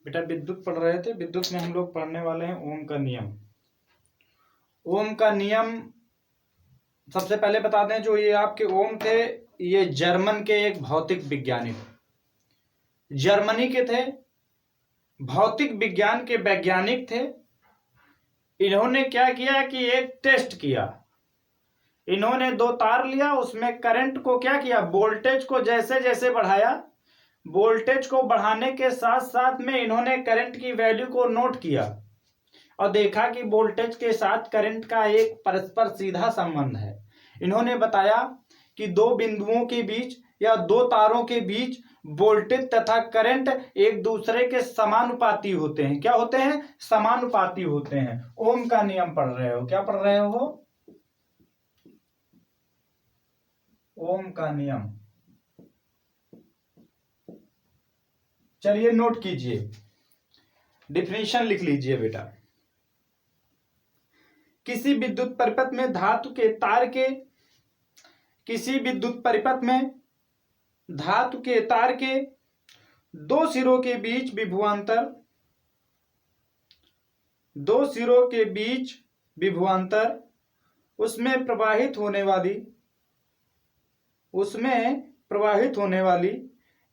बेटा विद्युत पढ़ रहे थे। विद्युत में हम लोग पढ़ने वाले हैं ओम का नियम। ओम का नियम सबसे पहले बता दें, जो ये आपके ओम थे, ये जर्मन के एक भौतिक विज्ञानी थे, जर्मनी के थे, भौतिक विज्ञान के वैज्ञानिक थे। इन्होंने क्या किया कि एक टेस्ट किया। इन्होंने दो तार लिया, उसमें करंट को क्या किया, वोल्टेज को जैसे जैसे बढ़ाया, वोल्टेज को बढ़ाने के साथ साथ में इन्होंने करंट की वैल्यू को नोट किया और देखा कि वोल्टेज के साथ करंट का एक परस्पर सीधा संबंध है। इन्होंने बताया कि दो बिंदुओं के बीच या दो तारों के बीच वोल्टेज तथा करंट एक दूसरे के समानुपाती होते हैं। क्या होते हैं? समानुपाती होते हैं। ओम का नियम पढ़ रहे हो। क्या पढ़ रहे हो? ओम का नियम। चलिए नोट कीजिए, डिफिनेशन लिख लीजिए बेटा। किसी विद्युत परिपथ में धातु के तार के किसी विद्युत परिपथ में धातु के तार के दो सिरों के बीच विभवांतर उसमें प्रवाहित होने वाली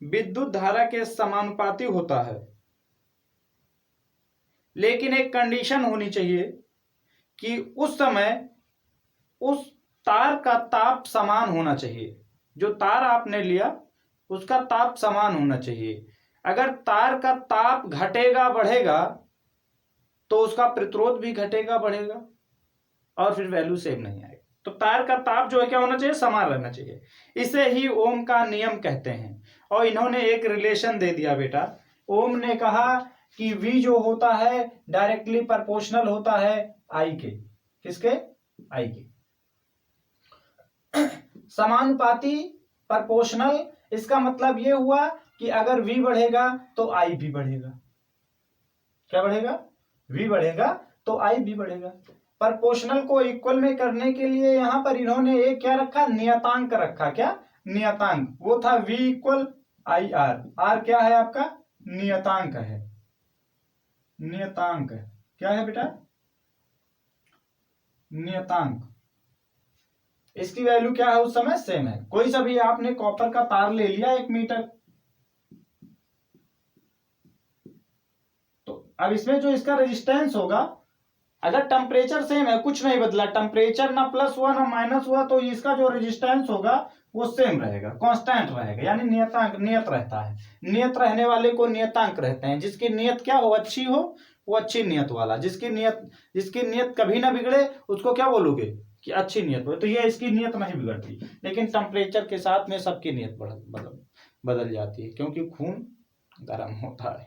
विद्युत धारा के समानुपाती होता है। लेकिन एक कंडीशन होनी चाहिए कि उस समय उस तार का ताप समान होना चाहिए। जो तार आपने लिया उसका ताप समान होना चाहिए। अगर तार का ताप घटेगा बढ़ेगा तो उसका प्रतिरोध भी घटेगा बढ़ेगा और फिर वैल्यू सेम नहीं आएगी। तो तार का ताप जो है क्या होना चाहिए, समान रहना चाहिए। इसे ही ओम का नियम कहते हैं। और इन्होंने एक रिलेशन दे दिया बेटा। ओम ने कहा कि V जो होता है डायरेक्टली प्रोपोर्शनल होता है I के। किसके? I के। समानुपाती, प्रोपोर्शनल, इसका मतलब ये हुआ कि अगर V बढ़ेगा तो I भी बढ़ेगा। क्या बढ़ेगा? V बढ़ेगा तो I भी बढ़ेगा। प्रोपोर्शनल को इक्वल में करने के लिए यहां पर इन्होंने एक क्या रखा, नियतांक रखा। क्या नियतांक? वो था V equal I R. R क्या है आपका? नियतांक है। नियतांक क्या है बेटा? नियतांक। इसकी वैल्यू क्या है उस समय? सेम है। कोई सा भी आपने कॉपर का तार ले लिया 1 मीटर, तो अब इसमें जो इसका रेजिस्टेंस होगा, अगर टेम्परेचर सेम है, कुछ नहीं बदला, टेम्परेचर ना प्लस हुआ ना माइनस हुआ, तो इसका जो रेजिस्टेंस होगा वो सेम रहेगा, कांस्टेंट रहेगा। यानी नियतांक, नियत रहता है। नियत रहने वाले को नियतांक रहते हैं। जिसकी नियत क्या हो, अच्छी हो, वो अच्छी नियत वाला। जिसकी नियत कभी ना बिगड़े उसको क्या बोलोगे कि अच्छी नियत हो। तो ये इसकी नियत नहीं बिगड़ती, लेकिन टेम्परेचर के साथ में सबकी नियत बदल जाती है, क्योंकि खून गर्म होता है।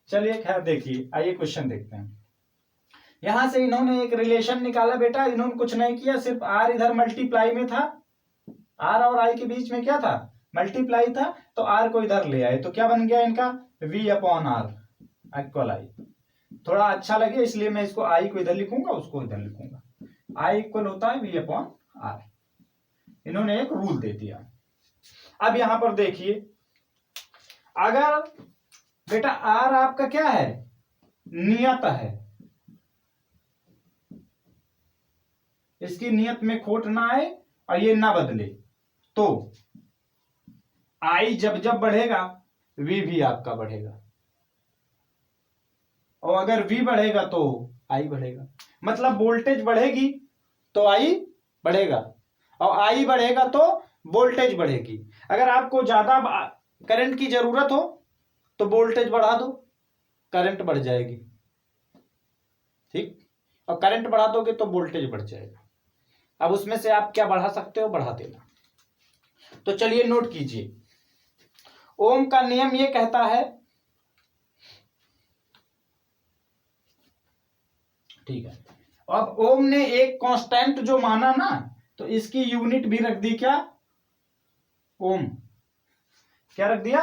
चलिए खैर देखिए, आइए क्वेश्चन देखते हैं। यहां से इन्होंने एक रिलेशन निकाला बेटा। इन्होंने कुछ नहीं किया, सिर्फ आर इधर मल्टीप्लाई में था, आर और आई के बीच में क्या था, मल्टीप्लाई था, तो आर को इधर ले आए, तो क्या बन गया इनका, V अपॉन आर इक्वल आई। थोड़ा अच्छा लगे इसलिए मैं इसको आई को इधर लिखूंगा, उसको इधर लिखूंगा। आई इक्वल होता है V अपॉन आर। इन्होंने एक रूल दे दिया। अब यहां पर देखिए, अगर बेटा आर आपका क्या है, नियत है, इसकी नियत में खोट ना आए और ये ना बदले, तो आई जब जब बढ़ेगा V भी आपका बढ़ेगा, और अगर V बढ़ेगा तो I बढ़ेगा। मतलब वोल्टेज बढ़ेगी तो I बढ़ेगा, और I बढ़ेगा तो वोल्टेज बढ़ेगी। अगर आपको ज्यादा करंट की जरूरत हो तो वोल्टेज बढ़ा दो, करंट बढ़ जाएगी। ठीक, और करंट बढ़ा दोगे तो वोल्टेज बढ़ जाएगा। अब उसमें से आप क्या बढ़ा सकते हो, बढ़ा देना। तो चलिए नोट कीजिए, ओम का नियम ये कहता है, ठीक है। अब ओम ने एक कांस्टेंट जो माना ना, तो इसकी यूनिट भी रख दी, क्या, ओम। क्या रख दिया?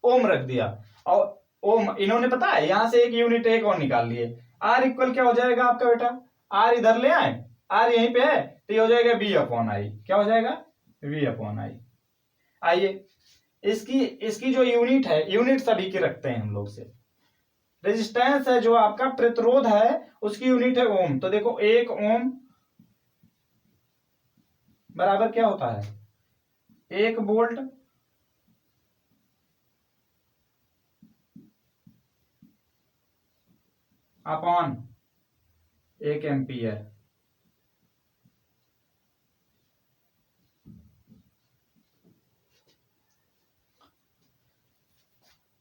ओम रख दिया। और ओम इन्होंने पता है यहां से एक यूनिट एक और निकाल लिए। आर इक्वल क्या हो जाएगा आपका बेटा, आर इधर ले आए, आर यहीं पे है, तो ये हो जाएगा V अपॉन आई। क्या हो जाएगा? V upon I. आइए इसकी इसकी जो यूनिट है, यूनिट सभी की रखते हैं हम लोग से। रेजिस्टेंस है जो आपका प्रतिरोध है उसकी यूनिट है ओम। तो देखो 1 ओम बराबर क्या होता है, 1 वोल्ट अपॉन 1 एम्पियर।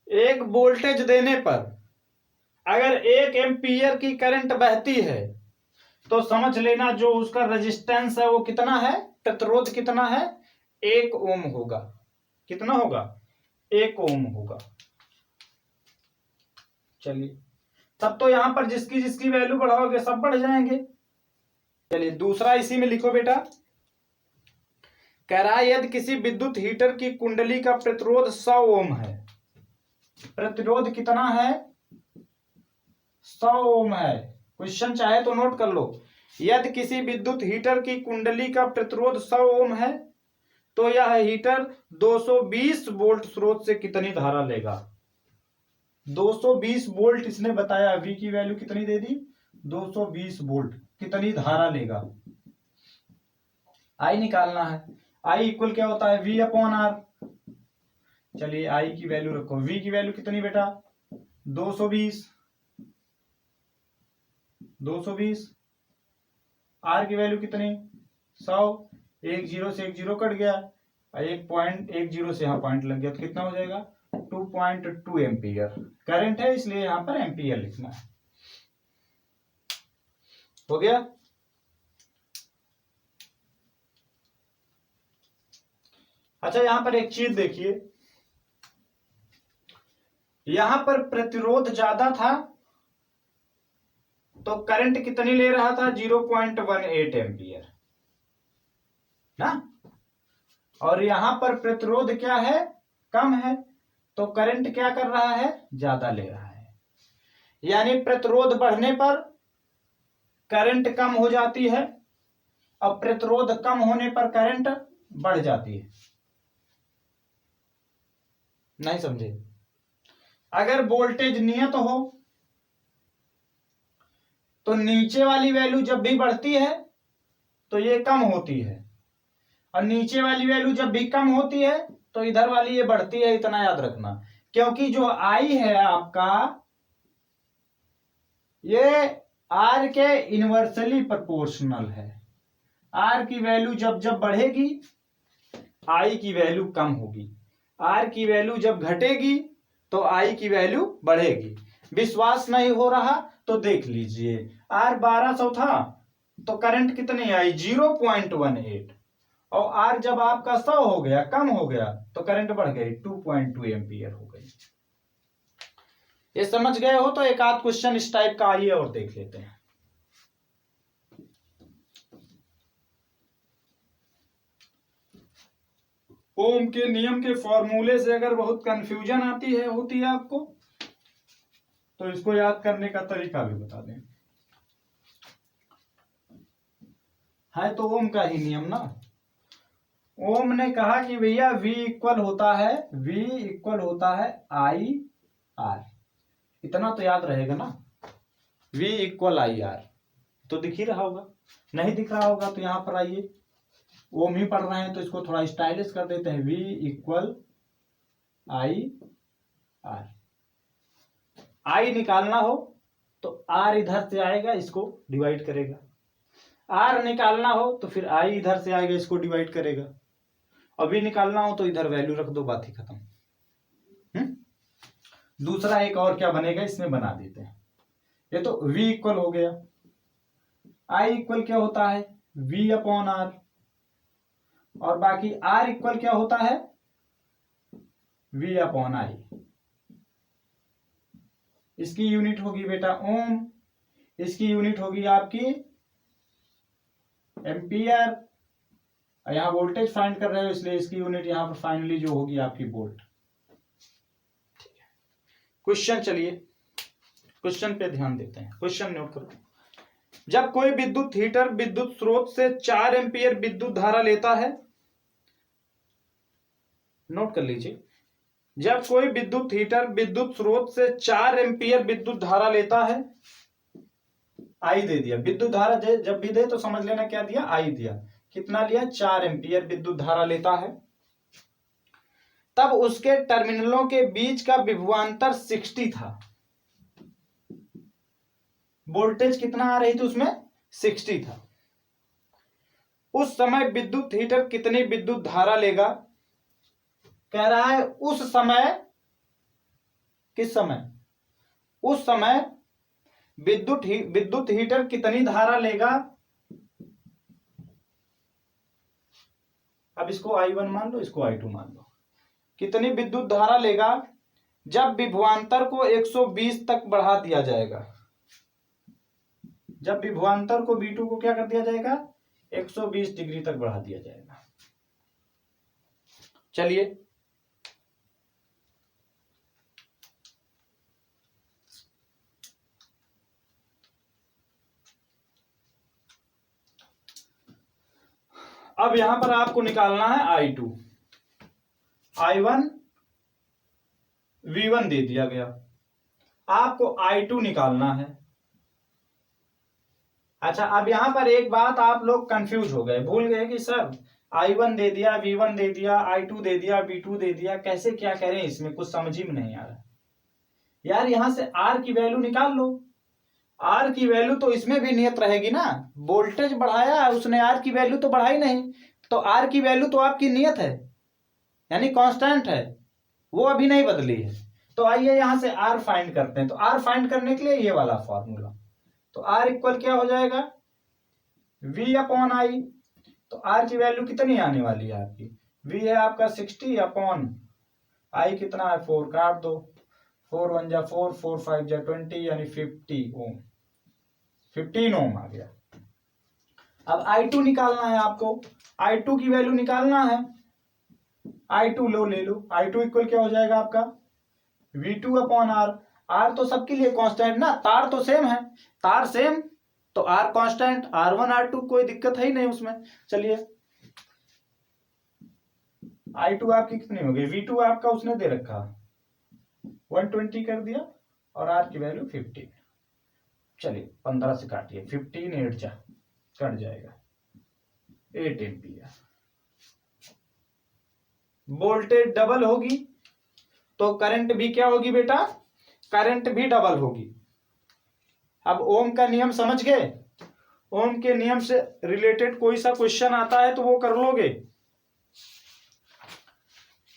एक वोल्टेज देने पर अगर 1 एम्पियर की करंट बहती है तो समझ लेना जो उसका रेजिस्टेंस है वो कितना है, प्रतिरोध कितना है, 1 ओम होगा। कितना होगा, 1 ओम होगा। चलिए तब तो यहां पर जिसकी जिसकी वैल्यू बढ़ाओगे सब बढ़ जाएंगे। चलिए दूसरा इसी में लिखो बेटा, कह रहा है यदि किसी विद्युत हीटर की कुंडली का प्रतिरोध 100 ओम है, प्रतिरोध कितना है, 100 ओम है। क्वेश्चन चाहे तो नोट कर लो, यदि किसी विद्युत हीटर की कुंडली का प्रतिरोध 100 ओम है तो यह हीटर 220 वोल्ट स्रोत से कितनी धारा लेगा। 220 वोल्ट इसने बताया, V की वैल्यू कितनी दे दी, 220 वोल्ट, कितनी धारा लेगा। I निकालना है। I इक्वल क्या होता है, V अपॉन R। चलिए I की वैल्यू रखो, V की वैल्यू कितनी बेटा, 220, 220, R की वैल्यू कितनी, 100, एक जीरो से एक जीरो कट गया, एक पॉइंट, एक जीरो से यहाँ पॉइंट लग गया तो कितना हो जाएगा, 2.2 एम्पियर। करंट है इसलिए यहां पर एम्पियर लिखना है। हो गया। अच्छा यहां पर एक चीज देखिए, यहां पर प्रतिरोध ज्यादा था तो करंट कितनी ले रहा था, 0.18 एम्पियर ना, और यहां पर प्रतिरोध क्या है, कम है, तो करंट क्या कर रहा है, ज्यादा ले रहा है। यानी प्रतिरोध बढ़ने पर करंट कम हो जाती है और प्रतिरोध कम होने पर करंट बढ़ जाती है। नहीं समझे, अगर वोल्टेज नियत हो तो नीचे वाली वैल्यू जब भी बढ़ती है तो ये कम होती है, और नीचे वाली वैल्यू जब भी कम होती है तो इधर वाली ये बढ़ती है, इतना याद रखना। क्योंकि जो I है आपका ये R के इनवर्सली प्रोपोर्शनल है। R की वैल्यू जब जब बढ़ेगी I की वैल्यू कम होगी, R की वैल्यू जब घटेगी तो I की वैल्यू बढ़ेगी। विश्वास नहीं हो रहा तो देख लीजिए, R 1200 था तो करंट कितनी आई, 0.18, और R जब आपका 100 हो गया, कम हो गया, तो करंट बढ़ गई, 2.2 एम्पियर हो गई। ये समझ गए हो तो एक आध क्वेश्चन इस टाइप का आइए और देख लेते हैं। ओम के नियम के फॉर्मूले से अगर बहुत कंफ्यूजन होती है आपको, तो इसको याद करने का तरीका भी बता दें। है तो ओम का ही नियम ना। ओम ने कहा कि भैया V इक्वल होता है, V इक्वल होता है I R, इतना तो याद रहेगा ना, V इक्वल I R। तो दिख ही रहा होगा, नहीं दिख रहा होगा तो यहां पर आइए, ओम ही पढ़ रहे हैं तो इसको थोड़ा स्टाइलिश कर देते हैं, V equal I R। I निकालना हो तो R इधर से आएगा, इसको डिवाइड करेगा, R निकालना हो तो फिर I इधर से आएगा, इसको डिवाइड करेगा, अभी निकालना हो तो इधर वैल्यू रख दो, बात ही खत्म। दूसरा एक और क्या बनेगा इसमें बना देते हैं। ये तो V इक्वल हो गया, I इक्वल क्या होता है, V अपॉन R, और बाकी R इक्वल क्या होता है, V अपॉन I। इसकी यूनिट होगी बेटा ओम, इसकी यूनिट होगी आपकी एम्पियर, यहां वोल्टेज फाइंड कर रहे हो इसलिए इसकी यूनिट यहां पर फाइनली जो होगी आपकी वोल्ट। क्वेश्चन, चलिए क्वेश्चन पे ध्यान देते हैं। क्वेश्चन नोट करो, जब कोई विद्युत हीटर विद्युत स्रोत से 4 एम्पियर विद्युत धारा लेता है, नोट कर लीजिए, जब कोई विद्युत हीटर विद्युत स्रोत से 4 एम्पीयर विद्युत धारा लेता है, आई दे दिया, विद्युत धारा जब भी दे तो समझ लेना क्या दिया, आई दिया, कितना लिया, 4 एम्पीयर विद्युत धारा लेता है, तब उसके टर्मिनलों के बीच का विभवांतर 60 था। वोल्टेज कितना आ रही थी उसमें, 60 था। उस समय विद्युत हीटर कितनी विद्युत धारा लेगा, कह रहा है उस समय, किस समय, उस समय विद्युत हीटर कितनी धारा लेगा। अब इसको I1 मान लो, इसको I2 मान लो, कितनी विद्युत धारा लेगा जब विभवांतर को 120 तक बढ़ा दिया जाएगा। जब विभवांतर को V2 को क्या कर दिया जाएगा, 120 डिग्री तक बढ़ा दिया जाएगा। चलिए अब यहां पर आपको निकालना है I2, I1 V1 दे दिया गया, आपको I2 निकालना है। अच्छा, अब यहां पर एक बात आप लोग कंफ्यूज हो गए, भूल गए कि सर I1 दे दिया, V1 दे दिया, I2 दे दिया, V2 दे दिया, कैसे क्या करें, इसमें कुछ समझ ही में नहीं आ रहा। यार यहां से R की वैल्यू निकाल लो, R की वैल्यू तो इसमें भी नियत रहेगी ना, वोल्टेज बढ़ाया उसने, R की वैल्यू तो बढ़ाई नहीं, तो R की वैल्यू तो आपकी नियत है, यानी कांस्टेंट है, वो अभी नहीं बदली है। तो आइए यहां से R फाइंड करते हैं। तो R फाइंड करने के लिए ये वाला फॉर्मूला, तो R इक्वल क्या हो जाएगा, V अपॉन I। तो R की वैल्यू कितनी आने वाली है आपकी, V है आपका 60 अपॉन I कितना है 4, काट दो, 4 1 जा 4, 4 5 जा 20, यानी 50 ओम, 15 ओम आ गया। अब I2 निकालना है आपको, I2 की वैल्यू निकालना है, I2 लो, ले लो, I2 इक्वल क्या हो जाएगा आपका V2 अपॉन R। R तो सबके लिए कांस्टेंट ना, तार तो सेम है, तार सेम तो R कांस्टेंट, R1 R2 कोई दिक्कत है ही नहीं उसमें। चलिए I2 आपकी कितनी हो गई, V2 आपका उसने दे रखा 120 कर दिया, और R की वैल्यू 15। चलिए 15 से काटिए, 15 8 जा कट जाएगा, 8 एम्पीयर। वोल्टेज डबल होगी तो करंट भी क्या होगी बेटा, करंट भी डबल होगी। अब ओम का नियम समझ गए, ओम के नियम से रिलेटेड कोई सा क्वेश्चन आता है तो वो कर लोगे,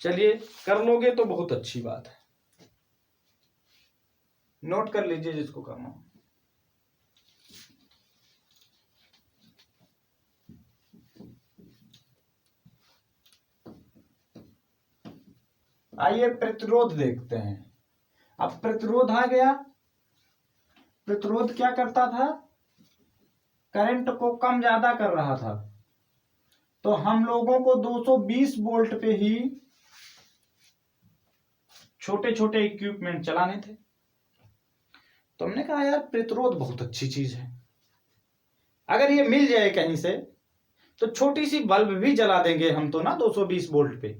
चलिए कर लोगे तो बहुत अच्छी बात है, नोट कर लीजिए जिसको करना। आइए प्रतिरोध देखते हैं। अब प्रतिरोध आ गया, प्रतिरोध क्या करता था, करंट को कम ज्यादा कर रहा था, तो हम लोगों को 220 वोल्ट पे ही छोटे छोटे इक्विपमेंट चलाने थे। तो हमने कहा यार प्रतिरोध बहुत अच्छी चीज है, अगर ये मिल जाए कहीं से तो छोटी सी बल्ब भी जला देंगे हम तो ना 220 वोल्ट पे,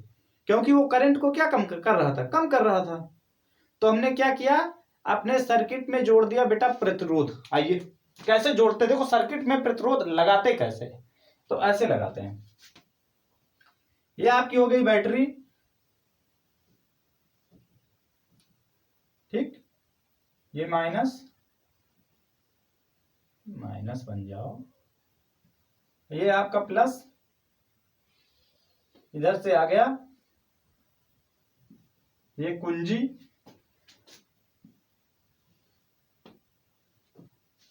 क्योंकि वो करंट को क्या कम कर रहा था, कम कर रहा था। तो हमने क्या किया, अपने सर्किट में जोड़ दिया बेटा प्रतिरोध। आइए कैसे जोड़ते, देखो सर्किट में प्रतिरोध लगाते कैसे, तो ऐसे लगाते हैं। ये आपकी हो गई बैटरी, ठीक, ये माइनस माइनस बन जाओ, ये आपका प्लस इधर से आ गया, ये कुंजी,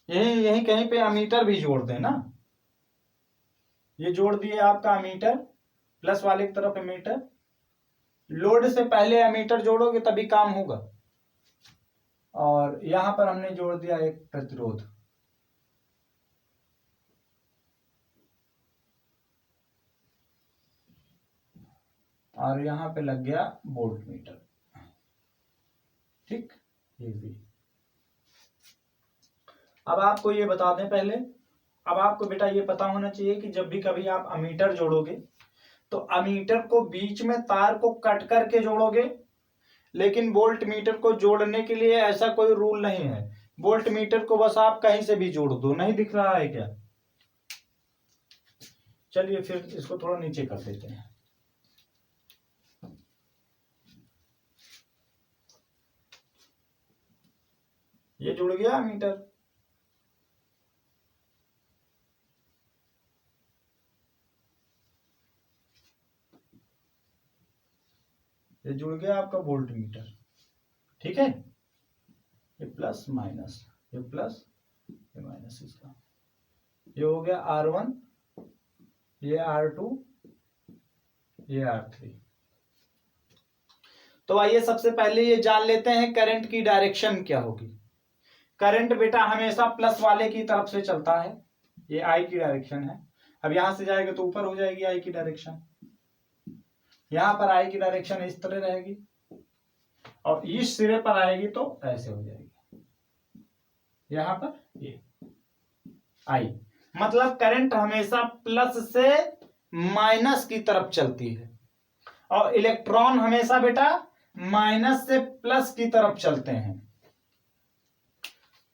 यही यही कहीं पे अमीटर भी जोड़ दें ना, ये जोड़ दिए आपका अमीटर, प्लस वाले की तरफ अमीटर, लोड से पहले अमीटर जोड़ोगे तभी काम होगा। और यहां पर हमने जोड़ दिया एक प्रतिरोध, और यहां पे लग गया वोल्ट मीटर, ठीक, ये भी। अब आपको ये बता दें पहले, अब आपको बेटा ये पता होना चाहिए कि जब भी कभी आप अमीटर जोड़ोगे तो अमीटर को बीच में तार को कट करके जोड़ोगे, लेकिन वोल्ट मीटर को जोड़ने के लिए ऐसा कोई रूल नहीं है। वोल्ट मीटर को बस आप कहीं से भी जोड़ दो। नहीं दिख रहा है क्या? चलिए फिर इसको थोड़ा नीचे कर देते हैं। ये जुड़ गया मीटर। ये जुड़ गया आपका वोल्ट मीटर। ठीक है, ये प्लस माइनस, ये प्लस ये माइनस, इसका ये हो गया R1, ये R2, ये R3। तो आइए सबसे पहले ये जान लेते हैं करंट की डायरेक्शन क्या होगी। करंट बेटा हमेशा प्लस वाले की तरफ से चलता है। ये आई की डायरेक्शन है। अब यहां से जाएगा तो ऊपर हो जाएगी आई की डायरेक्शन। यहां पर आई की डायरेक्शन इस तरह रहेगी और इस सिरे पर आएगी तो ऐसे हो जाएगी। यहां पर ये आई, मतलब करंट हमेशा प्लस से माइनस की तरफ चलती है और इलेक्ट्रॉन हमेशा बेटा माइनस से प्लस की तरफ चलते हैं।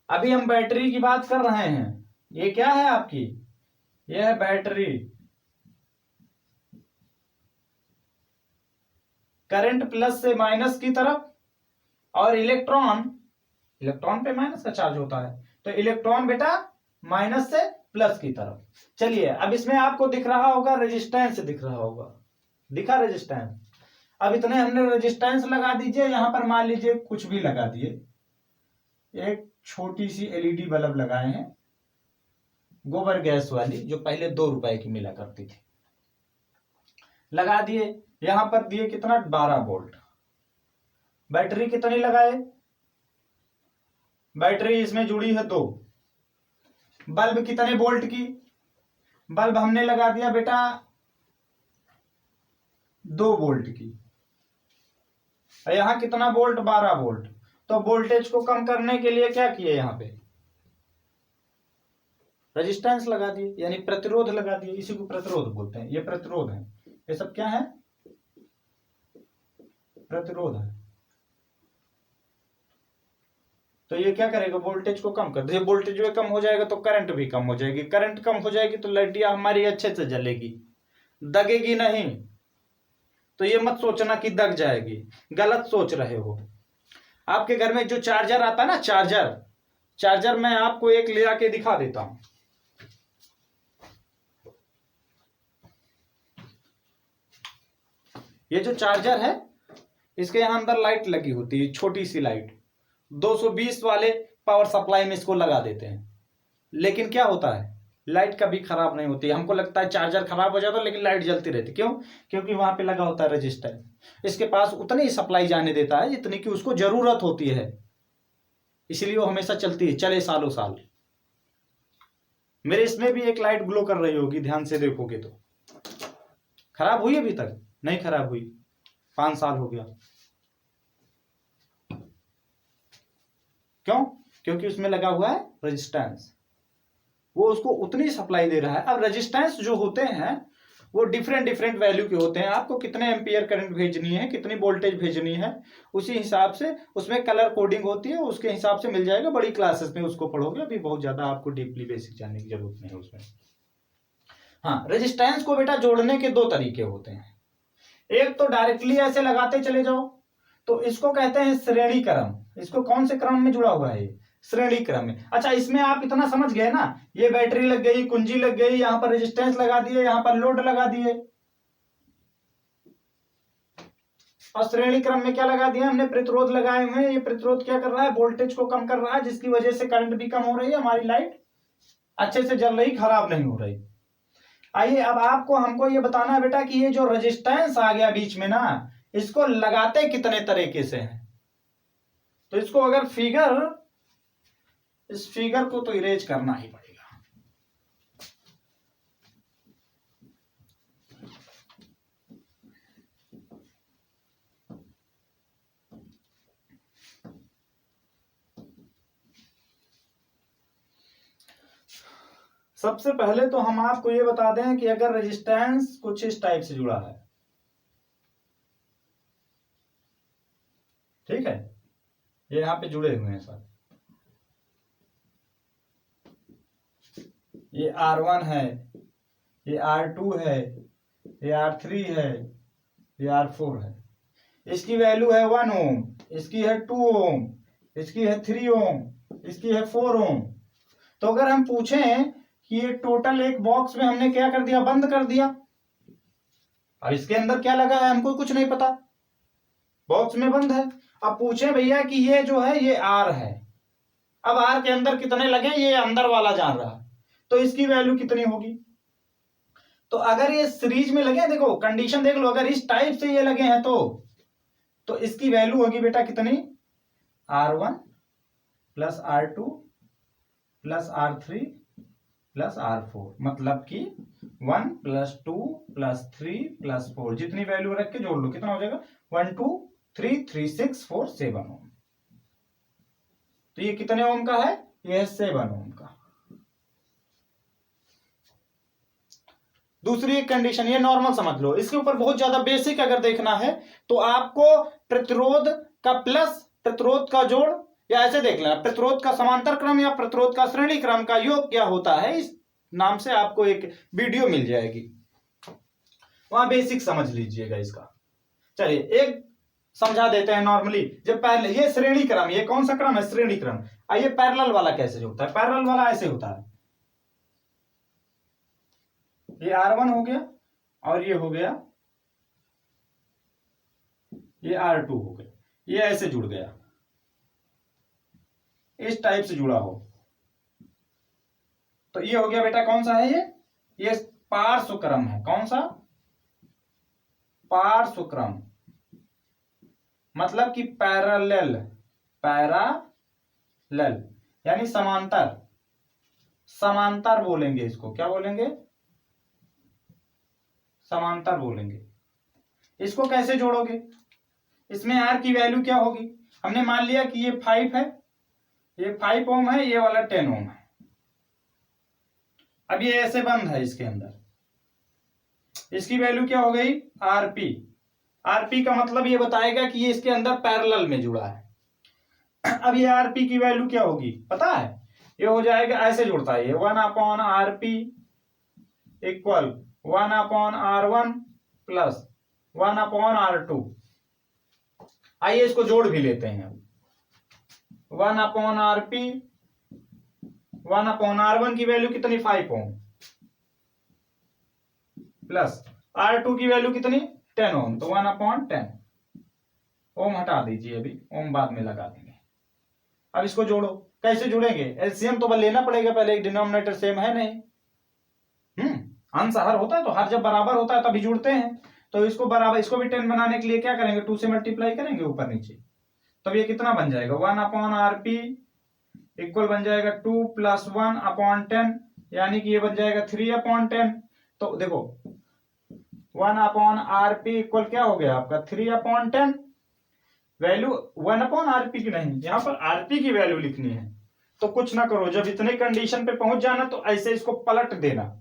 अभी हम बैटरी की बात कर रहे हैं। ये क्या है आपकी? ये है बैटरी। करंट प्लस से माइनस की तरफ और इलेक्ट्रॉन पे माइनस का चार्ज होता है, तो इलेक्ट्रॉन बेटा माइनस से प्लस की तरफ। चलिए अब इसमें आपको दिख रहा होगा रेजिस्टेंस, दिख रहा होगा, दिखा रेजिस्टेंस। अब इतने हमने रेजिस्टेंस लगा दीजिए। यहां पर मान लीजिए कुछ भी लगा दिए, एक छोटी सी एलईडी बल्ब लगाए हैं, गोबर गैस वाली, जो पहले 2 रुपए की मिला करती थी, लगा दिए। यहां पर दिए कितना? 12 वोल्ट। बैटरी कितनी लगाए? बैटरी इसमें जुड़ी है 2। बल्ब कितने वोल्ट की? बल्ब हमने लगा दिया बेटा 2 वोल्ट की। यहां कितना वोल्ट? 12 वोल्ट। तो वोल्टेज को कम करने के लिए क्या किए? यहां पे रेजिस्टेंस लगा दिए, यानी प्रतिरोध लगा दिए। इसी को प्रतिरोध बोलते हैं। ये प्रतिरोध है, ये सब क्या है? प्रतिरोध है। तो ये क्या करेगा? वोल्टेज को कम कर दे। वोल्टेज भी कम हो जाएगा तो करंट भी कम हो जाएगी। करंट कम हो जाएगी तो लाइटियां हमारी अच्छे से जलेगी, दगेगी नहीं। तो ये मत सोचना कि दग जाएगी, गलत सोच रहे हो। आपके घर में जो चार्जर आता है ना, चार्जर मैं आपको एक ले आके दिखा देता हूं। ये जो चार्जर है, इसके यहां अंदर लाइट लगी होती है, छोटी सी लाइट। 220 वाले पावर सप्लाई में इसको लगा देते हैं, लेकिन क्या होता है? लाइट कभी खराब नहीं होती। हमको लगता है चार्जर खराब हो जाता है, लेकिन लाइट जलती रहती। क्यों? क्योंकि वहां पे लगा होता है रजिस्टर। इसके पास उतनी ही सप्लाई जाने देता है जितनी की उसको जरूरत होती है, इसलिए वो हमेशा चलती है, चले सालों साल। मेरे इसमें भी एक लाइट ग्लो कर रही होगी, ध्यान से देखोगे तो। खराब हुई? अभी तक नहीं खराब हुई, 5 साल हो गया। क्यों? क्योंकि उसमें लगा हुआ है रेजिस्टेंस, वो उसको उतनी सप्लाई दे रहा है। अब रेजिस्टेंस जो होते हैं वो डिफरेंट वैल्यू के होते हैं। आपको कितने एम्पियर करंट भेजनी है, कितनी वोल्टेज भेजनी है, उसी हिसाब से उसमें कलर कोडिंग होती है, उसके हिसाब से मिल जाएगा। बड़ी क्लासेस में उसको पढ़ोगे, अभी बहुत ज्यादा आपको डीपली बेसिक जानने की जरूरत नहीं है उसमें। हाँ, रेजिस्टेंस को बेटा जोड़ने के 2 तरीके होते हैं। एक तो डायरेक्टली ऐसे लगाते चले जाओ, तो इसको कहते हैं श्रेणी क्रम। इसको कौन से क्रम में जुड़ा हुआ है? श्रेणी क्रम में। अच्छा, इसमें आप इतना समझ गए ना, ये बैटरी लग गई, कुंजी लग गई, यहां पर रेजिस्टेंस लगा दिए, यहां पर लोड लगा दिए, और श्रेणी क्रम में क्या लगा दिया हमने? प्रतिरोध लगाए हुए हैं। ये प्रतिरोध क्या कर रहा है? वोल्टेज को कम कर रहा है, जिसकी वजह से करंट भी कम हो रही है, हमारी लाइट अच्छे से जल रही, खराब नहीं हो रही। आइए अब आपको हमको ये बताना है बेटा कि ये जो रेजिस्टेंस आ गया बीच में ना, इसको लगाते कितने तरीके से हैं। तो इसको अगर इस फिगर को तो इरेज करना ही पड़ेगा। सबसे पहले तो हम आपको ये बता दें कि अगर रेजिस्टेंस कुछ इस टाइप से जुड़ा है, ये यहाँ पे जुड़े हुए हैं सर। ये R1 है, ये R2 है, ये R3 है, ये R4 है। इसकी वैल्यू है 1 ओम, इसकी है 2 ओम, इसकी है 3 ओम, इसकी है 4 ओम। तो अगर हम पूछें कि ये टोटल एक बॉक्स में हमने क्या कर दिया, बंद कर दिया। अब इसके अंदर क्या लगा है हमको कुछ नहीं पता, बॉक्स में बंद है। अब पूछे भैया कि ये जो है ये R है, अब R के अंदर कितने लगे ये अंदर वाला जान रहा, तो इसकी वैल्यू कितनी होगी। तो अगर ये सीरीज में लगे, देखो कंडीशन देख लो, अगर इस टाइप से ये लगे हैं तो इसकी वैल्यू होगी बेटा कितनी, R1 plus R2 plus R3 plus R4, मतलब कि 1 प्लस 2 प्लस 3 प्लस 4, जितनी वैल्यू रख के जोड़ लो कितना हो जाएगा, 1 2 3 3 6 4 7 ओम। तो ये कितने ओम का है, ये है 7 ओम का। दूसरी एक कंडीशन, ये नॉर्मल समझ लो, इसके ऊपर बहुत ज्यादा बेसिक अगर देखना है तो आपको प्रतिरोध का प्लस प्रतिरोध का जोड़, या ऐसे देख लेना, प्रतिरोध का समांतर क्रम या प्रतिरोध का श्रेणी क्रम का योग क्या होता है, इस नाम से आपको एक वीडियो मिल जाएगी, वहां बेसिक समझ लीजिएगा इसका। चलिए एक समझा देते हैं नॉर्मली। जब पहले ये श्रेणी क्रम, ये कौन सा क्रम है, श्रेणी क्रम। आइए पैरेलल वाला कैसे जोड़ता है, पैरेलल वाला ऐसे होता है, ये R1 हो गया और ये हो गया, ये R2 हो गया, ये ऐसे जुड़ गया, इस टाइप से जुड़ा हो, तो ये हो गया बेटा कौन सा है, ये पार्श्व क्रम है। कौन सा, पार्श्व क्रम, मतलब कि पैरेलल, पैरेलल यानी समांतर, समांतर बोलेंगे इसको, क्या बोलेंगे, समांतर बोलेंगे। इसको कैसे जोड़ोगे, इसमें R की वैल्यू क्या होगी, हमने मान लिया कि ये 5 है, ये 5 ओम है, ये वाला 10 ओम है। अब ये ऐसे बंद है, इसके अंदर इसकी वैल्यू क्या हो गई, RP। RP का मतलब ये बताएगा कि ये इसके अंदर पैरेलल में जुड़ा है। अब ये RP की वैल्यू क्या होगी पता है, ये हो जाएगा, ऐसे जुड़ता है ये 1/RP equal 1/R1 plus 1/R2। आइए इसको जोड़ भी लेते हैं, 1/RP 1/R1 की वैल्यू कितनी, 5 ओम प्लस R2 की वैल्यू कितनी, 10 ओम, तो 1/10। ओम हटा दीजिए, अभी ओम बाद में लगा देंगे। अब इसको जोड़ो, कैसे जुड़ेंगे, एलसीएम तो लेना पड़ेगा पहले, डिनोमिनेटर सेम है नहीं, अंश हर होता है तो हर जब बराबर होता है तभी जुड़ते हैं। तो इसको बराबर, इसको भी 10 बनाने के लिए क्या करेंगे, 2 से मल्टीप्लाई करेंगे ऊपर नीचे, तब ये कितना बन जाएगा, 1/RP इक्वल बन जाएगा 2 प्लस 1/10, यानी कि ये बन जाएगा 3/10। तो देखो 1/RP इक्वल क्या हो गया आपका, 3/10। वैल्यू 1/RP की नहीं, यहां पर RP की वैल्यू लिखनी है। तो कुछ ना करो, जब इतने कंडीशन पे पहुंच जाना तो ऐसे इसको पलट देना,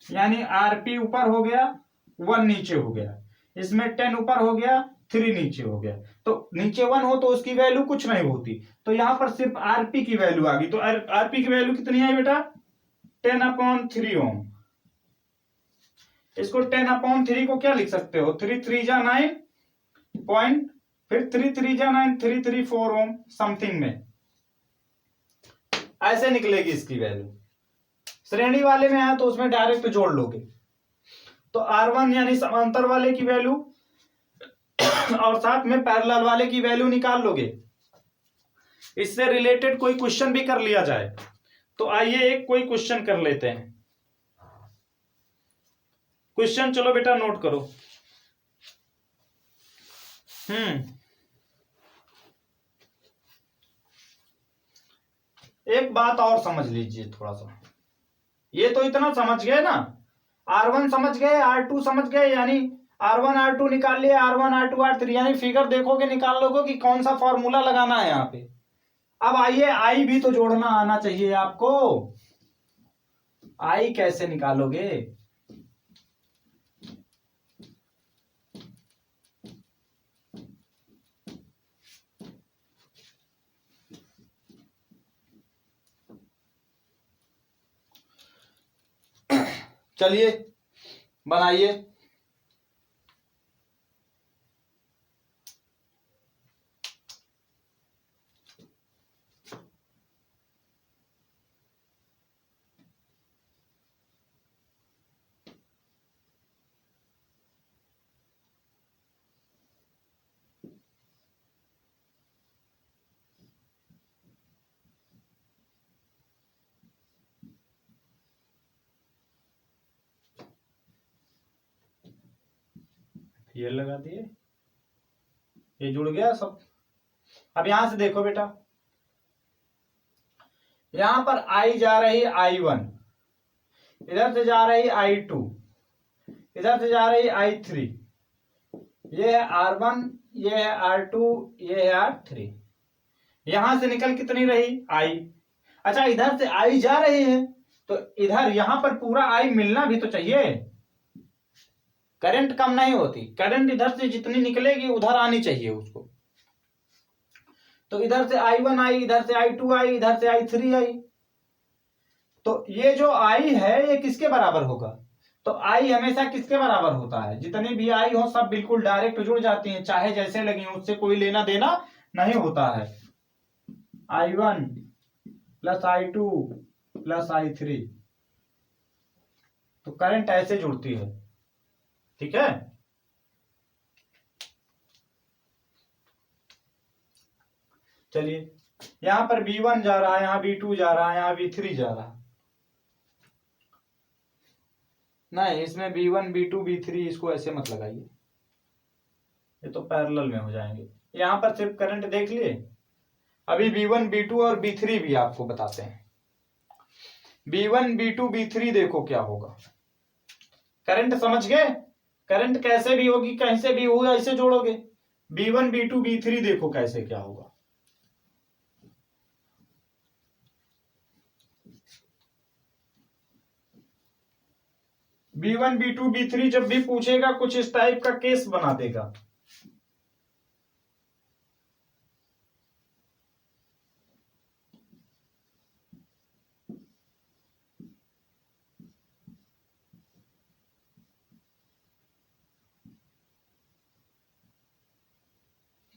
यानी RP ऊपर हो गया, 1 नीचे हो गया, इसमें 10 ऊपर हो गया, 3 नीचे हो गया। तो नीचे 1 हो तो उसकी वैल्यू कुछ नहीं होती, तो यहां पर सिर्फ RP की वैल्यू आ गई। तो RP की वैल्यू कितनी आई बेटा, 10/3 ओम। इसको 10/3 को क्या लिख सकते हो, 3 3 जा 9 पॉइंट, फिर 3 3 जा 9, 3 3 4 ओम समथिंग में, ऐसे निकलेगी इसकी वैल्यू। श्रेणी वाले में आया तो उसमें डायरेक्ट जोड़ लोगे, तो R1 यानी समांतर वाले की वैल्यू और साथ में पैरेलल वाले की वैल्यू निकाल लोगे। इससे रिलेटेड कोई क्वेश्चन भी कर लिया जाए, तो आइए एक कोई क्वेश्चन कर लेते हैं। क्वेश्चन चलो बेटा नोट करो। एक बात और समझ लीजिए थोड़ा सा, ये तो इतना समझ गए ना, R1 समझ गए, R2 समझ गए, यानी R1 R2 निकाल लिए, R1 R2 R3, यानी फिगर देखोगे निकाल लोगे कि कौन सा फॉर्मूला लगाना है यहाँ पे। अब आइए I भी तो जोड़ना आना चाहिए आपको, I कैसे निकालोगे, चलिए बनाइए। ये लगा दिए, ये जुड़ गया सब। अब यहां से देखो बेटा, यहां पर आई जा रही I1, इधर से जा रही I2, इधर से जा रही I3, ये है R1, ये है R2, ये है R3। यहां से निकल कितनी रही I। अच्छा इधर से I जा रही है तो इधर यहां पर पूरा I मिलना भी तो चाहिए, करंट कम नहीं होती, करंट इधर से जितनी निकलेगी उधर आनी चाहिए उसको। तो इधर से I1 आई, इधर से I2 आई, इधर से I3 आई, तो ये जो I है ये किसके बराबर होगा? तो I हमेशा किसके बराबर होता है? जितनी भी I हो सब बिल्कुल डायरेक्ट जुड़ जाती हैं, चाहे जैसे लगी हो, उससे कोई लेना देना नहीं होता है। I1 plus I2 plus I3, तो करंट ऐसे जुड़ती है, ठीक है। चलिए यहां पर V1 जा रहा है, यहां V2 जा रहा है, यहां V3 जा रहा है। नहीं, इसमें V1 V2 V3 इसको ऐसे मत लगाइए, ये तो पैरेलल में हो जाएंगे। यहां पर सिर्फ करंट देख लिए। अभी V1 V2 और V3 भी आपको बताते हैं। V1 V2 V3 देखो क्या होगा। करंट समझ गए? करंट कैसे भी होगी, कहीं से भी होगा, ऐसे जोड़ोगे। V1 V2 V3 देखो कैसे क्या होगा। V1 V2 V3 जब भी पूछेगा कुछ इस टाइप का केस बना देगा।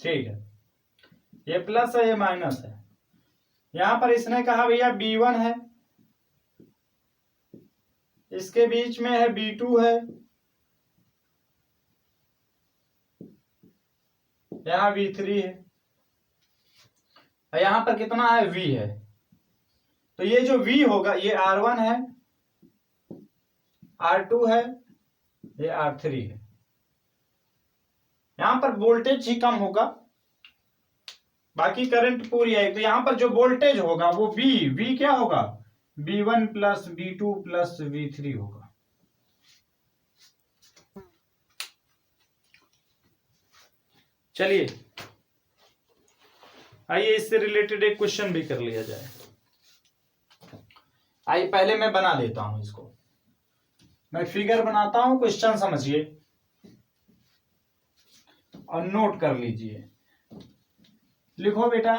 ठीक है, ये प्लस है, ये माइनस है। यहां पर इसने कहा भैया B1 है, इसके बीच में है B2 है, यहां V3 है, यहां पर कितना है V है। तो ये जो V होगा ये R1 है, R2 है, ये R3 है। यहां पर वोल्टेज ही कम होगा, बाकी करंट पूरी है। तो यहां पर जो वोल्टेज होगा वो V क्या होगा? V1 plus V2 plus V3 होगा। चलिए आइए इससे रिलेटेड एक क्वेश्चन भी कर लिया जाए। आइए पहले मैं बना देता हूं इसको, मैं फिगर बनाता हूं, क्वेश्चन समझिए और नोट कर लीजिए। लिखो बेटा,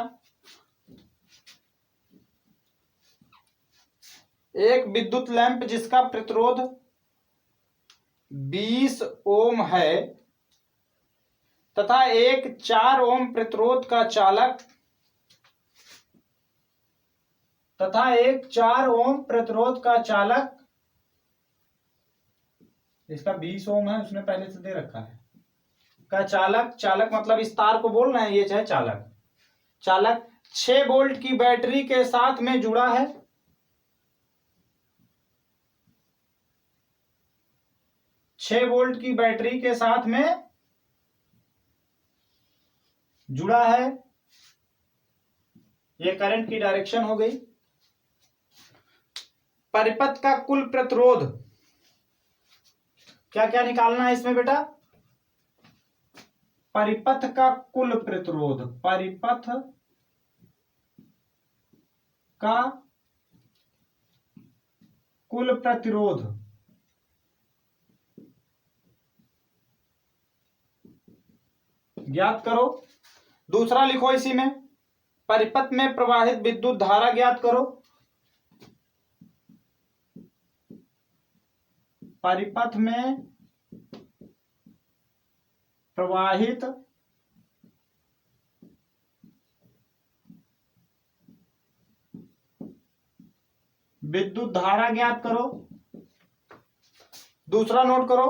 एक विद्युत लैंप जिसका प्रतिरोध 20 ओम है तथा एक 4 ओम प्रतिरोध का चालक इसका 20 ओम है, उसने पहले से दे रखा है, का चालक मतलब इस तार को बोल रहे हैं, ये है चालक 6 वोल्ट की बैटरी के साथ में जुड़ा है। 6 वोल्ट की बैटरी के साथ में जुड़ा है। ये करंट की डायरेक्शन हो गई। परिपथ का कुल प्रतिरोध क्या क्या निकालना है इसमें बेटा? परिपथ का कुल प्रतिरोध, परिपथ का कुल प्रतिरोध ज्ञात करो। दूसरा लिखो इसी में, परिपथ में प्रवाहित विद्युत धारा ज्ञात करो। परिपथ में प्रवाहित विद्युत धारा ज्ञात करो। दूसरा नोट करो,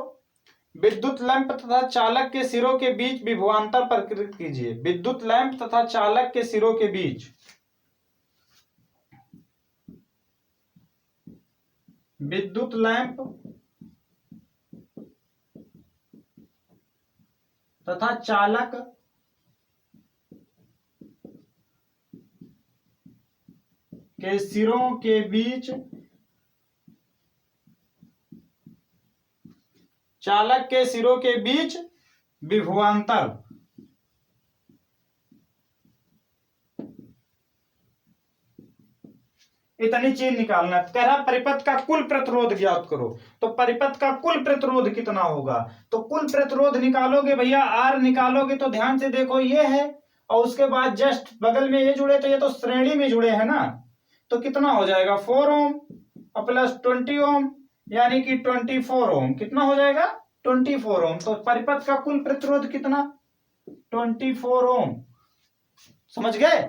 विद्युत लैंप तथा चालक के सिरों के बीच विभवांतर प्रकृत कीजिए। विद्युत लैंप तथा चालक के सिरों के बीच विद्युत लैंप तथा चालक के सिरों के बीच चालक के सिरों के बीच विभवांतर इतनी चीज निकालना। कह रहा परिपथ का कुल प्रतिरोध ज्ञात करो। तो परिपथ का कुल प्रतिरोध कितना होगा? तो कुल प्रतिरोध निकालोगे भैया, आर निकालोगे तो ध्यान से देखो, ये है और उसके बाद जस्ट बगल में ये जुड़े, तो ये तो श्रेणी में जुड़े हैं ना, तो कितना हो जाएगा 4 ओम और प्लस 20 ओम यानी कि 24 ओम। कितना हो जाएगा 24 ओम। तो परिपथ का कुल प्रतिरोध कितना 24 ओम। समझ गए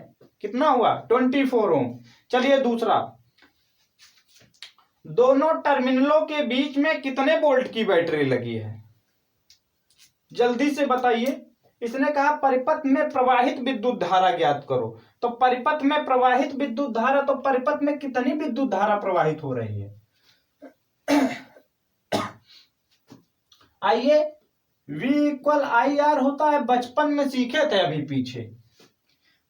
कितना हुआ 24 ओम। चलिए दूसरा, दोनों टर्मिनलों के बीच में कितने वोल्ट की बैटरी लगी है? जल्दी से बताइए। इसने कहा परिपथ में प्रवाहित विद्युत धारा ज्ञात करो। तो परिपथ में प्रवाहित विद्युत धारा, तो परिपथ में कितनी विद्युत धारा प्रवाहित हो रही है? आइए, V इक्वल आई आर होता है, बचपन में सीखे थे अभी पीछे।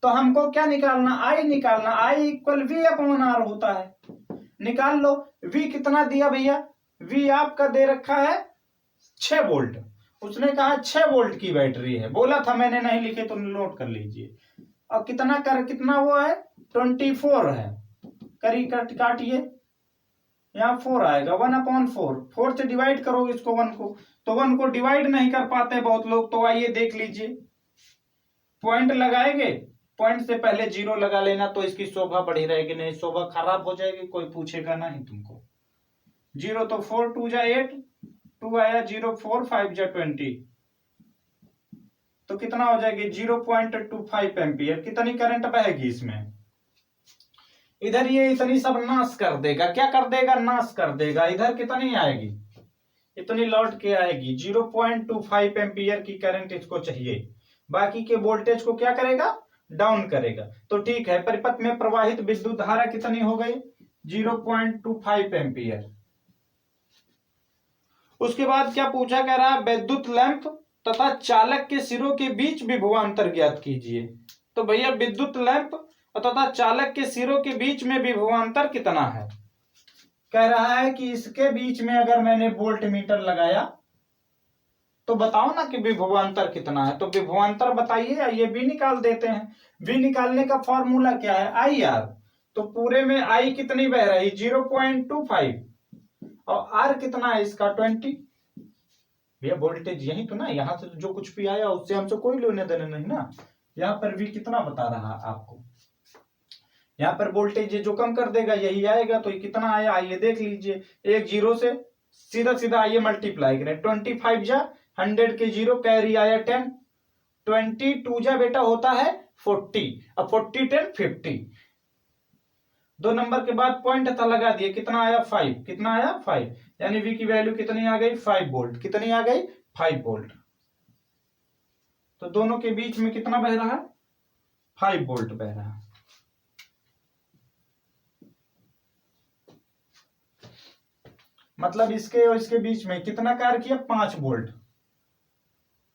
तो हमको क्या निकालना? I निकालना। I equal V upon R होता है। निकाल लो। V कितना दिया भैया? V आपका दे रखा है 6 वोल्ट। उसने कहा 6 वोल्ट की बैटरी है, बोला था मैंने, नहीं लिखे तो नोट कर लीजिए। और कितना वो है 24 है। काटिए, यहाँ 4 आएगा, 1/4। 4 से डिवाइड करो इसको 1 को, तो 1 को डिवाइड नहीं कर पाते बहुत लोग। तो आइए देख लीजिए, पॉइंट लगाएंगे, पॉइंट से पहले 0 लगा लेना, तो इसकी शोभा बढ़ी रहेगी, नहीं शोभा खराब हो जाएगी, कोई पूछेगा नहीं तुमको। 0 तो 4 2 जा 8, 2 आया 0 4 5 जा 20, तो कितना हो जाएगी 0.25 एम्पियर। कितनी करंट बहेगी इसमें? इधर ये इतनी सब नाश कर देगा। क्या कर देगा? नाश कर देगा। इधर कितनी आएगी? इतनी लौट के आएगी। 0.25 एम्पियर की करंट इसको चाहिए। बाकी के वोल्टेज को क्या करेगा? डाउन करेगा। तो ठीक है, परिपथ में प्रवाहित विद्युत धारा कितनी हो गई? 0.25 एम्पियर। उसके बाद क्या पूछा? कह रहा विद्युत लैंप तथा चालक के सिरों के बीच विभवांतर ज्ञात कीजिए। तो भैया विद्युत लैंप तथा चालक के सिरों के बीच में विभवांतर कितना है? कह रहा है कि इसके बीच में अगर मैंने वोल्ट मीटर लगाया तो बताओ ना कि विभवांतर कितना है। तो विभवांतर बताइए, ये भी निकाल देते हैं। V निकालने का फॉर्मूला क्या है? I R. तो पूरे में I कितनी बह रही? 0.25 और R कितना है इसका 20। भैया वोल्टेज यही तो ना, यहां से जो कुछ भी आया उससे हमसे कोई लेने देने नहीं ना। यहाँ पर V कितना बता रहा आपको? यहाँ पर वोल्टेज जो कम कर देगा यही आएगा। तो ये कितना आया आइए देख लीजिए। एक 0 से सीधा सीधा आइए मल्टीप्लाई करें। 25 जा 100 के 0 कैरी आया 10, 22 जा बेटा होता है 40 और 40 10 50। 2 नंबर के बाद पॉइंट था लगा दिए, कितना आया 5। कितना आया 5, यानी V की वैल्यू कितनी आ गई 5 वोल्ट। कितनी आ गई 5 वोल्ट। तो दोनों के बीच में कितना बह रहा है? 5 वोल्ट बह रहा है। मतलब इसके और इसके बीच में कितना कार्य किया? 5 वोल्ट।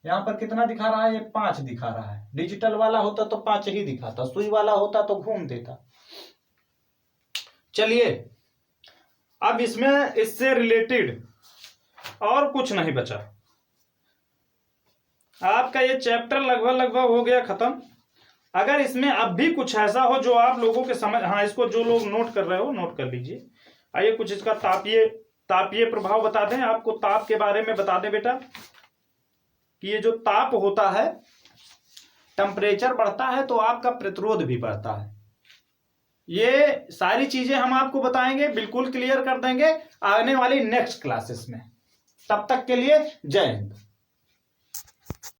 यहां पर कितना दिखा रहा है? ये 5 दिखा रहा है। डिजिटल वाला होता तो 5 ही दिखाता, सुई वाला होता तो घूम देता। चलिए अब इसमें इससे रिलेटेड और कुछ नहीं बचा। आपका ये चैप्टर लगभग हो गया खत्म। अगर इसमें अब भी कुछ ऐसा हो जो आप लोगों के समझ, हाँ इसको जो लोग नोट कर रहे हो नोट कर लीजिए। आइए कुछ इसका तापीय प्रभाव बता दें आपको। ताप के बारे में बता दें बेटा कि ये जो ताप होता है, टेम्परेचर बढ़ता है तो आपका प्रतिरोध भी बढ़ता है। ये सारी चीजें हम आपको बताएंगे, बिल्कुल क्लियर कर देंगे आने वाली नेक्स्ट क्लासेस में। तब तक के लिए जय हिंद।